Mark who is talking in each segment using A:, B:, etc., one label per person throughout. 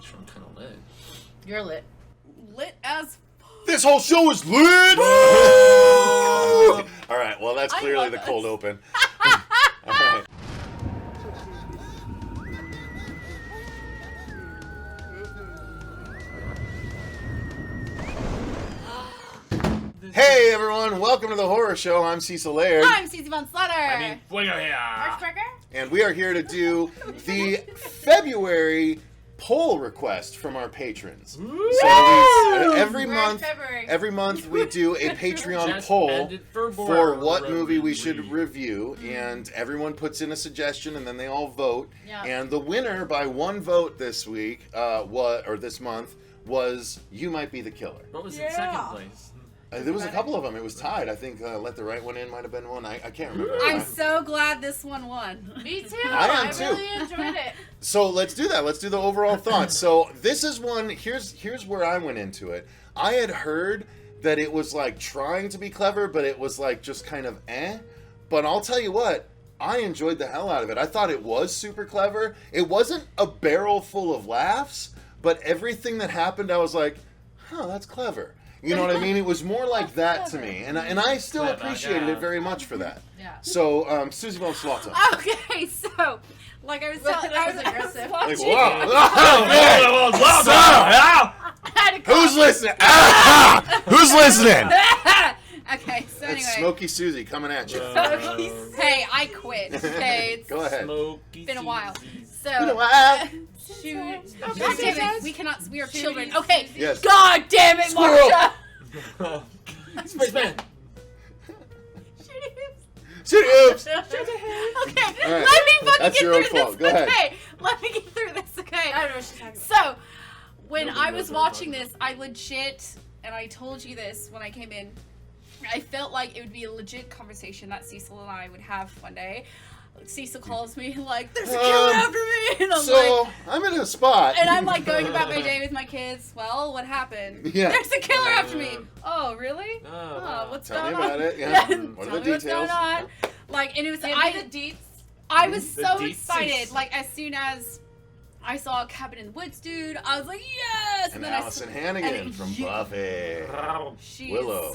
A: Make sure I'm kind of lit.
B: You're lit. Lit as...
C: This whole show is lit! All right, well, that's clearly the cold open. All right. Hey, everyone. Welcome to the Horror Show. I'm Cecil Laird.
B: I'm Susie von Slaughter.
A: I mean, Fuego here.
C: And we are here to do the February poll request from our patrons. So every month we do a Patreon poll for what movie we should review, and everyone puts in a suggestion, and then they all vote.
B: Yeah.
C: And the winner by one vote this week, this month, was You Might Be the Killer.
A: What was in second place?
C: There was a couple of them. It was tied. I think Let the Right One In might have been one. I can't remember.
B: I'm so glad this one won.
D: Me too.
C: I am too.
D: Really enjoyed it.
C: So let's do that. Let's do the overall thoughts. So this is one. Here's where I went into it. I had heard that it was like trying to be clever, but it was like just kind of eh. But I'll tell you what, I enjoyed the hell out of it. I thought it was super clever. It wasn't a barrel full of laughs, but everything that happened, I was like, huh, that's clever. You know what I mean? It was more like that to me, and I still appreciated it very much for that.
B: Yeah.
C: So, Susie von Slaughter.
B: Okay, so like I was telling, I was aggressive.
C: Like,
B: Watching.
C: Who's listening? Who's listening?
B: Okay, so anyway.
C: It's Smoky Susie coming at you.
B: Hey, I quit. Okay, it's
C: Go ahead.
B: been a while. So. Shoot. God damn it. We cannot. We are children. Okay.
C: Yes.
B: God damn it, Marcia.
A: Spaceman.
C: Shoot oops.
B: Okay.
C: Right.
B: Let me fucking
C: That's
B: get
C: your own
B: through
C: fault.
B: this.
C: Go ahead.
B: Okay. Let me get through this. Okay.
D: I don't know what she's talking about.
B: So, when
A: Nobody
B: I
A: knows
B: was
A: what I'm
B: watching
A: talking
B: this, I legit, and I told you this when I came in, I felt like it would be a legit conversation that Cecil and I would have one day. Cecil calls me like, there's a killer after me, and I'm
C: So,
B: like,
C: I'm in a spot.
B: and I'm like going about my day with my kids. Well, what happened?
C: Yeah.
B: There's a killer after me. Oh, really?
A: Oh,
B: What's
C: Tell
B: going
C: me about
B: on?
C: it. Yeah. What are
B: Tell
C: the
B: me what's
C: details?
B: going on. Like, and it was
D: Give me
B: I
D: the deets.
B: was
A: The
B: so
A: deets.
B: excited. Like, as soon as I saw Cabin in the Woods, dude, I was like, yes.
C: And
B: then
C: Allison Hannigan from Buffy.
B: She's,
C: Willow.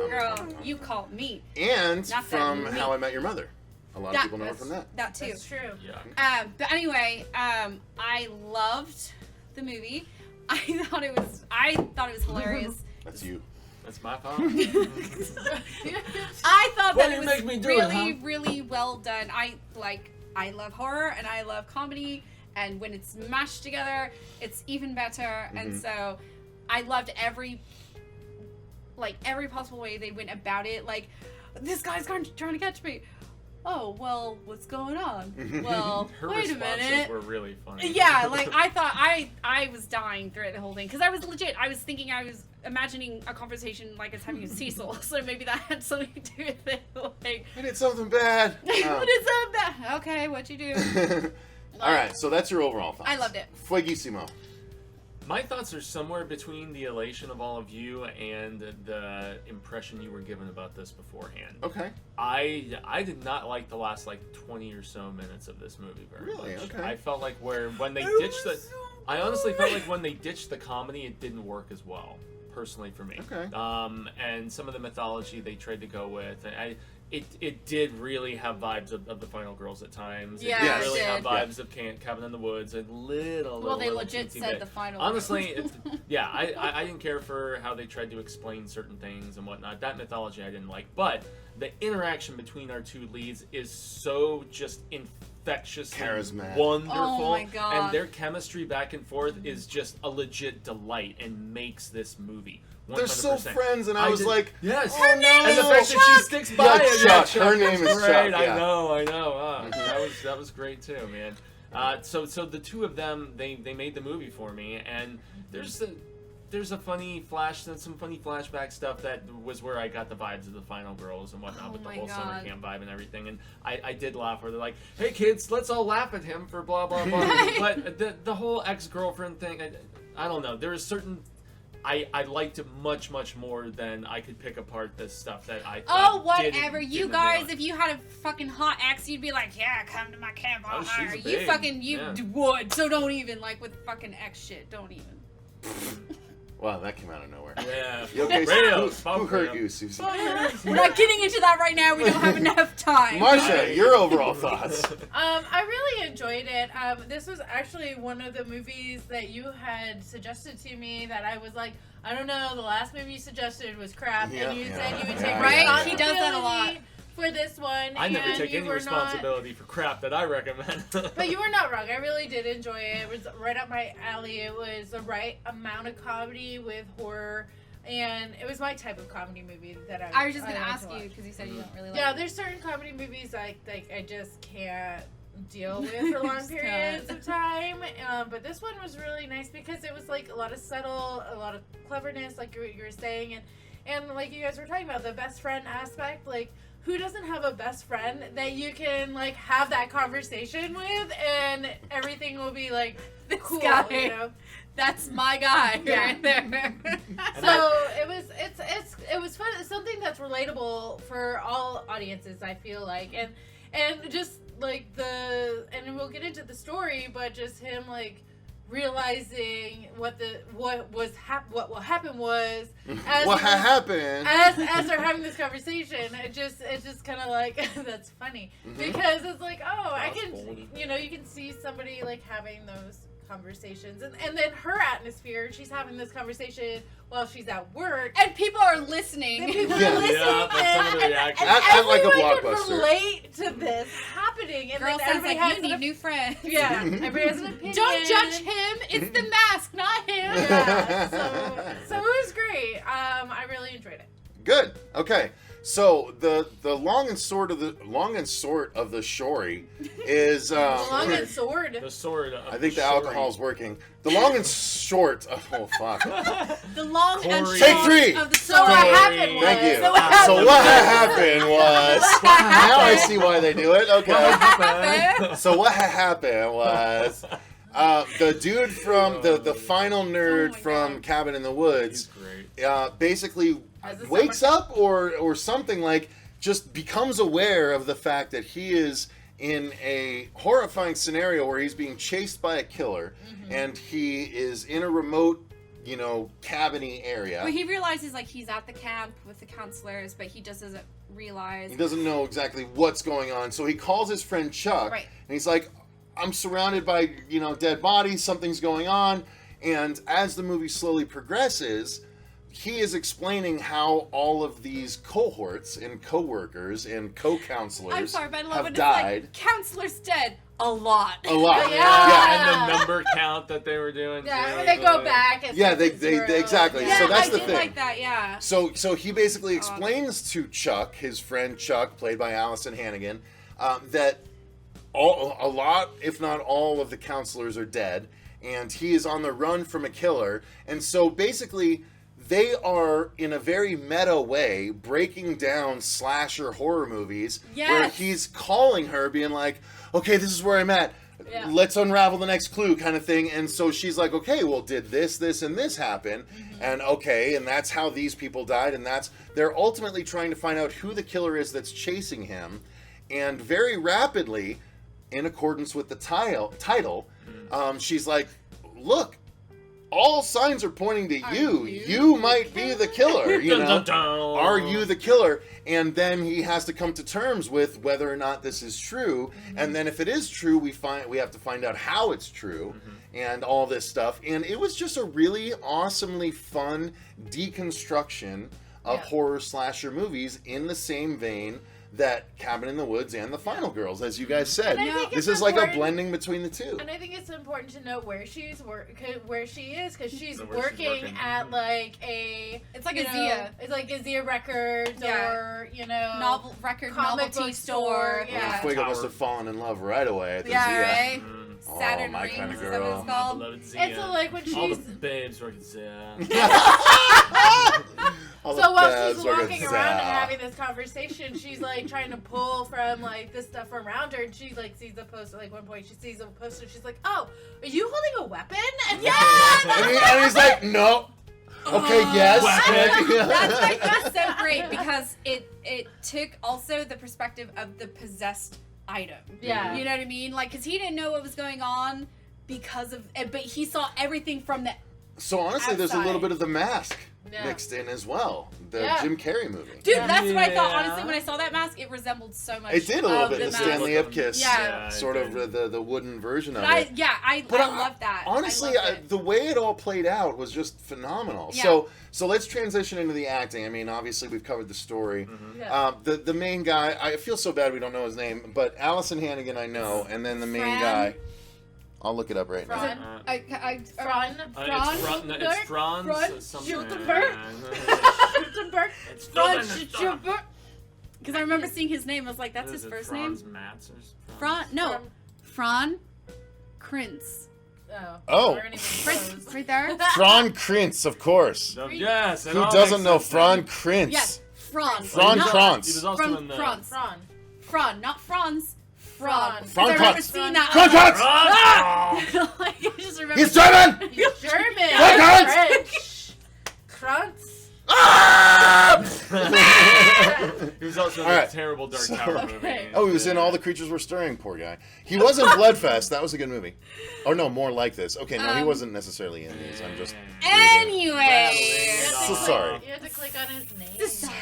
B: girl, you called me.
C: And
B: Not
C: from
B: that
C: How I Met Your Mother. A lot of people know her from that.
B: That too.
D: That's true.
A: Yeah.
B: But anyway, I loved the movie. I thought it was hilarious.
C: That's you.
A: That's my fault.
B: I thought
A: Why
B: that
A: do
B: it
A: you
B: was
A: make me do
B: really,
A: it, huh?
B: really well done. I love horror and I love comedy, and when it's mashed together, it's even better. And so, I loved every possible way they went about it. Like, this guy's trying to catch me. Oh, well, what's going on? Well,
A: Her
B: wait a
A: responses
B: minute.
A: were really funny.
B: Yeah, like, I thought I was dying throughout the whole thing. Because I was legit, I was imagining a conversation like I was having with Cecil. So maybe that had something to do with it. Like,
C: I did something bad.
B: what is up that? Okay, what'd you do?
C: All right, so that's your overall thoughts.
B: I loved it.
C: Fueguissimo.
A: My thoughts are somewhere between the elation of all of you and the impression you were given about this beforehand.
C: Okay.
A: I did not like the last 20 or so minutes of this movie very
C: Really?
A: much.
C: Okay.
A: I felt like when they ditched the, I honestly felt like when they ditched the comedy, it didn't work as well, personally for me.
C: Okay.
A: And some of the mythology they tried to go with, it did really have vibes of the Final Girls at times.
B: Yeah,
A: it
C: Yes.
A: did really
B: it
A: have
B: did.
A: vibes of Cabin in the Woods, a little.
B: Well, they
A: little
B: legit
A: teensy
B: said
A: bit.
B: the final.
A: Honestly, I didn't care for how they tried to explain certain things and whatnot. That mythology I didn't like, but the interaction between our two leads is so just infectiously
C: Charismatic.
A: wonderful.
B: Oh my God.
A: And their chemistry back and forth is just a legit delight and makes this movie 100%.
C: They're so friends, and I was like,
A: yes.
C: oh no.
A: And the fact that she sticks by
C: Yeah,
A: it.
C: Chuck. Her name is
A: Right,
C: Chuck, yeah.
A: I know. That was great too, man. So the two of them, they made the movie for me, and there's a funny some funny flashback stuff that was where I got the vibes of the Final Girls and whatnot, with the whole summer camp vibe and everything. And I did laugh where they're like, "Hey kids, let's all laugh at him for blah blah blah." But the whole ex-girlfriend thing, I don't know. There is certain. I liked it much more than I could pick apart the stuff that I
B: Oh,
A: thought
B: whatever.
A: didn't
B: You
A: nail
B: guys,
A: it.
B: if you had a fucking hot ex, you'd be like, yeah, come to my camp, I'll
A: Oh, she's
B: hire
A: a
B: you.
A: babe.
B: Fucking,
A: Yeah.
B: would. So don't even, like, with fucking ex shit, don't even.
C: Wow, that came out of nowhere.
A: Yeah.
C: You okay,
A: Rails,
C: who hurt you, Susie?
B: We're not getting into that right now. We don't have enough time.
C: Marcia, your overall thoughts.
D: I really enjoyed it. This was actually one of the movies that you had suggested to me that I was like, I don't know, the last movie you suggested was crap,
C: Yeah,
D: and you
C: yeah,
D: said you would
C: yeah,
D: take
B: Right? He does that a lot.
D: responsibility for this one.
A: I never
D: and
A: take
D: you
A: any
D: were
A: responsibility for crap that I recommend.
D: But you were not wrong. I really did enjoy it. It was right up my alley. It was the right amount of comedy with horror, and it was my type of comedy movie that
B: I was just
D: I
B: gonna
D: like
B: ask
D: to
B: you
D: watch.
B: because you said you don't really like.
D: Yeah, there's certain comedy movies I just can't deal with for long
B: Just
D: periods
B: can't.
D: of time. But this one was really nice because it was like a lot of subtle, a lot of cleverness, like you were saying, and like you guys were talking about the best friend aspect, like. Who doesn't have a best friend that you can like have that conversation with and everything will be like
B: This
D: cool,
B: guy.
D: you know?
B: That's my guy
D: Yeah.
B: right there.
D: So it was fun. It's something that's relatable for all audiences, I feel like, and just like and we'll get into the story, but just him like realizing what will happen was as
C: What happened?
D: as they're having this conversation, it's just kind of like that's funny because it's like I
A: That's
D: can
A: funny.
D: you can see somebody like having those conversations and then her atmosphere, she's having this conversation while she's at work.
B: And people are listening.
D: And people
C: Yeah.
D: are listening,
A: Yeah, that's some of the
D: and
A: reactions.
C: Act like a
D: everyone can
C: blockbuster.
D: relate to this happening, and
B: Girl
D: then
B: sounds
D: everybody
B: like
D: has
B: you need
D: an
B: new friends.
D: yeah, everybody has an opinion.
B: Don't judge him. It's the mask, not him.
D: Yeah, so it was great. I really enjoyed it.
C: Good. Okay. So the long and short of the story is
D: Long and sword.
A: The sword of
C: I think the
A: Shuri.
C: alcohol's working. The long and short. Oh fuck.
B: The long and
A: Corey.
B: short
C: Take three.
B: of the
D: So
B: story.
D: what happened was.
C: Thank you.
D: So what happened
C: So what happened was. Now I see why they do it. Okay. So what happened was. The dude from the final nerd
B: Oh my
C: from
B: God.
C: Cabin in the
A: He's
C: Woods
A: great.
C: basically
D: As a
C: wakes
D: summer-
C: up or something, like just becomes aware of the fact that he is in a horrifying scenario where he's being chased by a killer and he is in a remote cabiny area.
B: But he realizes like he's at the camp with the counselors, but he just doesn't realize.
C: He doesn't know exactly what's going on, so he calls his friend Chuck,
B: Right.
C: and he's like, I'm surrounded by, dead bodies, something's going on. And as the movie slowly progresses, he is explaining how all of these cohorts and co-workers and co-counselors
B: I'm sorry, but I love
C: have
B: when
C: died.
B: it's like counselor's dead. A lot.
C: A lot.
D: Yeah.
A: Yeah, and the number count that they were doing.
D: Yeah,
A: too,
D: when they
A: so
D: go back. It's
C: Yeah,
D: like
C: they
D: zero.
C: exactly.
B: Yeah,
C: So that's
B: I
C: the
B: did
C: thing.
B: like that. Yeah.
C: So he basically explains to Chuck, his friend Chuck, played by Allison Hannigan, that a lot, if not all, of the counselors are dead, and he is on the run from a killer. And so basically, they are, in a very meta way, breaking down slasher horror movies, where
B: Yes.
C: he's calling her, being like, okay, this is where I'm at.
D: Yeah.
C: Let's unravel the next clue, kind of thing. And so she's like, okay, well, did this, and this happen? And okay, and that's how these people died, and they're ultimately trying to find out who the killer is that's chasing him. And very rapidly, in accordance with the title, she's like, look, all signs are pointing to you. You might be the killer,
A: Dun, dun, dun.
C: Are you the killer? And then he has to come to terms with whether or not this is true. And then if it is true, we have to find out how it's true and all this stuff. And it was just a really awesomely fun deconstruction of horror slasher movies in the same vein that Cabin in the Woods and The Final Girls, as you guys said.
D: And I think
C: This
D: it's
C: is like a
D: important-
C: blending between the two.
D: And I think it's important to know where she is, because she's
A: And where she's
D: working
A: working.
D: at like a.
B: It's like
D: you
B: a
D: know,
B: Zia.
D: It's like a Zia Records
B: Yeah.
D: or
B: Novel record
D: comic
B: novelty
D: book
B: store.
D: store,
B: Yeah.
C: Fuego must have fallen in love right away at the
B: Yeah,
C: Zia.
B: right?
C: Oh,
B: Saturn
C: my
B: rings,
C: kinda
B: is that what
C: girl.
B: it's called?
A: Beloved Zia.
D: And so like when
A: All the
D: she's
A: babes work at Zia.
C: All the
D: so while
C: babs
D: she's
C: are
D: walking
C: good.
D: around and having this conversation, she's like trying to pull from like this stuff around her, and she like sees a poster. Like one point, she sees a poster. She's like, "Oh, are you holding a weapon?" And
C: And he's like, no. Okay, yes.
B: That's so great because it took also the perspective of the possessed item.
D: Yeah.
B: You know what I mean? Like, because he didn't know what was going on because of, but he saw everything from the.
C: So honestly, there's a little
B: Outside.
C: bit of the Mask
D: Yeah.
C: mixed in as well. The
D: Yeah.
C: Jim Carrey movie.
B: Dude,
D: Yeah.
B: that's what I thought.
A: Yeah.
B: Honestly, when I saw that mask, it resembled so much.
C: It did a little
B: of
C: bit. The
B: mask.
C: Stanley Ipkiss,
B: Yeah.
C: sort
A: it
C: of the wooden version of
B: But
C: it.
B: I
C: But
B: love that.
C: Honestly,
B: I loved it.
C: the way it all played out was just phenomenal.
B: Yeah.
C: So let's transition into the acting. I mean, obviously we've covered the story.
D: Yeah.
C: The main guy, I feel so bad we don't know his name, but Allison Hannigan I know, and then the main
B: Fran?
C: guy. I'll look it up right now.
D: Fran?
B: Fran.
A: It's Franz.
B: Fran
A: something.
D: Schultenberg?
A: It's
B: Fran
A: Schultenberg.
B: Schubert. Because I remember seeing his name. I was like, that's
A: What
B: his
A: is it,
B: first
A: Franz
B: name.
A: Matz or
B: Fran. No. Fran Krintz.
C: Oh.
D: We're gonna be
B: Krintz.
D: close.
B: Right there.
C: Fran Krintz, of course.
A: So, yes. it
C: Who
A: all
C: doesn't
A: makes
C: know
A: sense
C: Fran
A: then.
C: Krintz?
B: Yes. Fran.
C: Fran
B: Not-
C: Krantz.
A: He was also
B: From
A: in the.
B: Franz.
D: Fran.
B: Fran, not Franz. Fran.
D: Fran.
C: Fran
B: I remember
C: Krantz.
B: seeing that.
C: Fran Krantz!
A: Ah!
B: Like, I just remember.
C: He's German!
D: He's German.
C: Fran
D: French. Krantz.
C: Ah!
A: He was also in
C: All
A: the
C: right.
A: terrible Dark
C: So-
A: Tower
D: Okay.
A: movie.
C: Oh, he was in All the Creatures Were Stirring, poor guy. He was in Bloodfest. That was a good movie. Oh, no, more like this. Okay, no, he wasn't necessarily in these. I'm just...
B: Anyway.
C: So sorry.
D: You have to click on his name.
C: Sorry.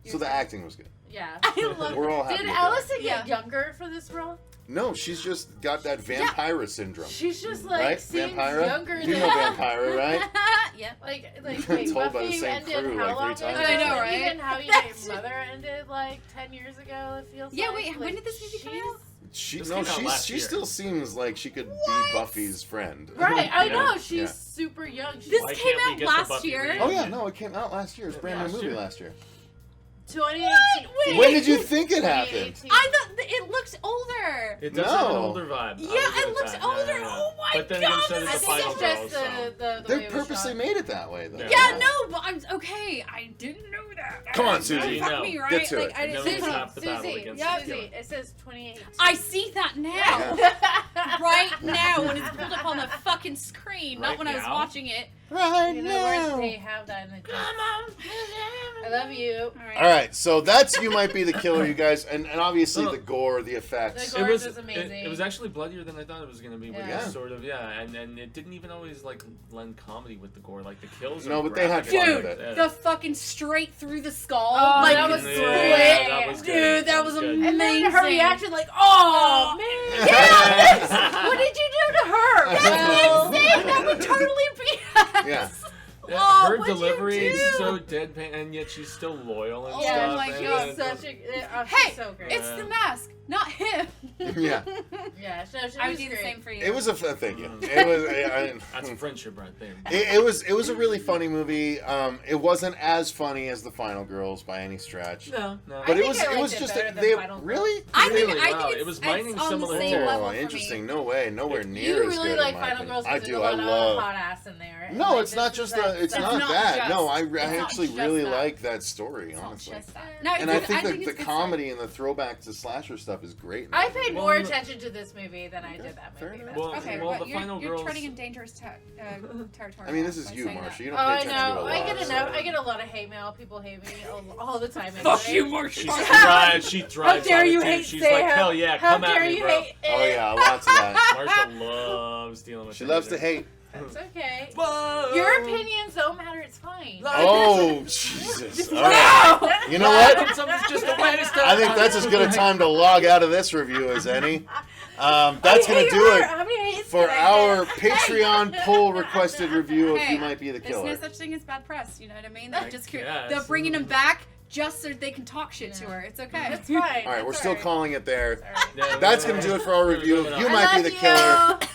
C: So the acting was good.
D: Yeah.
B: I love
C: We're all happy
D: Did
C: with that.
D: Allison
B: Yeah.
D: get younger for this role?
C: No, she's just got that Vampira syndrome.
D: She's just like
C: Right?
D: seems
C: Vampira?
D: younger
C: You
D: than
C: know Vampira, right?
B: Yeah.
D: Like
C: Told
D: wait,
C: by the
D: Buffy
C: same
D: ended
C: crew,
D: how
C: like,
D: long
C: 3 times.
D: ago?
B: I know, right?
D: Even How You
B: That's-
D: Met Your Mother ended like 10 years ago. It feels
B: Yeah,
D: like.
B: wait, when
D: Like,
B: did this movie come
D: she's-
B: out?
A: This came out last
C: She
A: year.
C: still seems like she could be Buffy's friend.
D: Right, I
A: Yeah.
D: know she's
C: Yeah.
D: super young. She's
B: This
A: Why
B: came
A: can't we
B: out
A: get the
B: last
A: Buffy
B: year.
A: reunion?
C: Oh yeah, no, it came out last year. It's a brand new
A: Last
C: movie
A: year.
C: last year.
D: 2018.
B: Wait.
C: When did you think it happened?
D: 2018.
B: I thought it looked older.
A: It does have an
C: No.
A: older vibe.
B: Yeah,
A: I'll give
B: it
A: it
B: looks
A: that.
B: older.
A: Yeah.
B: Oh my
A: But then again,
B: God,
A: so
B: this
A: did
D: I
A: the
B: is
D: think
A: final
D: it's
A: girl.
D: just
A: So.
D: the way
C: They
D: it was
C: purposely
D: shot.
C: made it that way, though.
A: Yeah.
B: Yeah, no, but I'm okay. I didn't know that.
C: Come on,
B: Don't
C: Susie.
B: fuck
A: No.
B: me, right?
C: Get to
B: like,
C: it.
B: I
A: Never
B: didn't
A: stop. Stop the battle
D: Susie,
A: against
D: yeah,
A: the
D: Susie,
A: killer.
D: it says 2018.
B: I see that now.
C: Yeah.
B: Right now, when it's pulled up on the fucking screen, not
A: Right
B: when I was
A: now?
B: watching it.
C: Right
D: You know where they
C: now.
D: have that in the text. I love you.
C: All right, so that's You Might Be the Killer, you guys, and obviously the gore, the effects.
D: The
A: It
D: gore
A: was
D: was amazing.
A: It was actually bloodier than I thought it was gonna be. With
D: Yeah.
A: this sort of and it didn't even always like lend comedy with the gore. Like the kills.
C: No,
A: are
C: but they had
A: graphic
C: fun
A: and
C: with
A: stuff.
C: it.
B: The fucking straight through the skull.
D: Oh,
B: like,
D: that was
B: the
D: great.
B: split.
A: Yeah, that was good.
B: Dude, that was
A: good.
B: amazing.
D: And then her reaction, like, oh, man.
B: Yeah,
D: What did you do to her?
B: That's insane. That would totally be us.
C: Yeah.
A: Yeah,
B: Oh,
A: her
B: what'd you
A: delivery
B: do?
A: is so deadpan, and yet she's still loyal and
B: Oh
A: stuff.
B: my
A: and
B: God.
D: She's such a,
B: Hey,
D: she's so great.
B: it's the mask, not him.
C: Yeah.
D: Yeah, so she
B: I would
D: was
B: do the
D: great.
B: same for you.
C: It was a thank you. It was.
A: That's friendship right there.
C: It was a really funny movie. It wasn't as funny as The Final Girls by any stretch.
A: No.
C: But
D: I
C: it
D: think
C: was
D: I
C: it
D: liked
C: was
D: it
C: just
D: better than
C: they
D: Final Girls.
C: really.
B: I think
A: Really?
B: I
A: Wow,
B: think
A: it
B: it's,
A: was
B: it's
A: mining
B: on
A: similar
B: the same
A: to-
B: level
C: Oh,
B: for me.
C: interesting. No way. Nowhere near
D: You
C: as
D: really
C: good.
D: like
C: in my
D: Final
C: opinion.
D: Girls
C: I
D: because
C: do.
D: there's a
C: I
D: lot
C: love.
D: of hot ass in there.
C: No,
D: Like,
C: it's not
D: this
C: just
D: is like
C: the. It's
B: That's
C: not
B: not
C: that.
B: just-
C: No, I
B: it's not
C: actually
B: just
C: really
B: that.
C: like that story.
B: It's not
C: Honestly.
B: just that. No,
C: And I
B: it's-
C: think that
B: it's
C: the
B: good
C: comedy and the throwback to slasher stuff is great. in
D: I
C: that
D: paid
C: movie.
D: more
A: Well,
D: attention to this movie than I did that
C: fair
D: movie.
C: enough.
D: That's
A: Well,
D: for
B: Okay,
D: sure.
A: well,
B: but
A: the
B: you're,
A: Final
B: you're
A: Girls-
B: treading in dangerous territory.
C: I mean, this is
B: by
C: you,
B: saying
C: Marcia.
B: that.
C: You
D: Oh,
C: don't pay
D: I
C: attention to a
D: know.
C: lot.
D: I get
C: so-
D: enough. I get a lot of hate mail. People hate me all the time.
B: Fuck
D: anyway.
B: you, Marcia.
A: She thrives. She thrives.
D: How dare
A: on it,
D: you
A: too.
D: hate
A: She's
D: Sam?
A: like, hell yeah,
D: How
A: come at
D: dare
A: me,
D: you
A: bro.
D: hate it?
C: Oh yeah, lots of that.
A: Marcia loves dealing with
C: She
A: it.
C: loves to hate.
D: It's okay.
A: Whoa.
D: Your opinions don't matter. It's fine.
C: Oh Jesus! All right. You know what?
A: Something's just a waste of
C: I think that's as good a time to log out of this review as any. That's gonna do it
D: How many hates
C: for
D: did I
C: our
D: get?
C: Patreon poll requested review of
B: Hey,
C: You Might Be the
B: There's no
C: Killer.
B: such thing as bad press. You know what I mean? They're
A: I
B: just
A: guess.
B: they're bringing him back just so they can talk shit to her. It's okay.
D: It's fine.
C: All right, we're
D: It's
C: still
D: alright.
C: calling it there.
A: Yeah,
C: That's gonna do it for our review of You
D: I
C: Might Be
D: love
C: the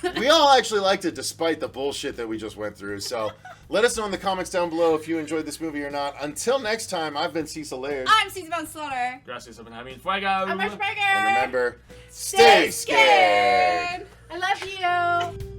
D: you.
C: Killer. We all actually liked it despite the bullshit that we just went through. So let us know in the comments down below if you enjoyed this movie or not. Until next time, I've been Cecil Laird.
B: I'm Susie Von Slaughter.
A: Gracias, Jaime. Fuego.
D: I'm Marcia
C: And
D: Burger.
C: remember, stay scared.
D: I love you.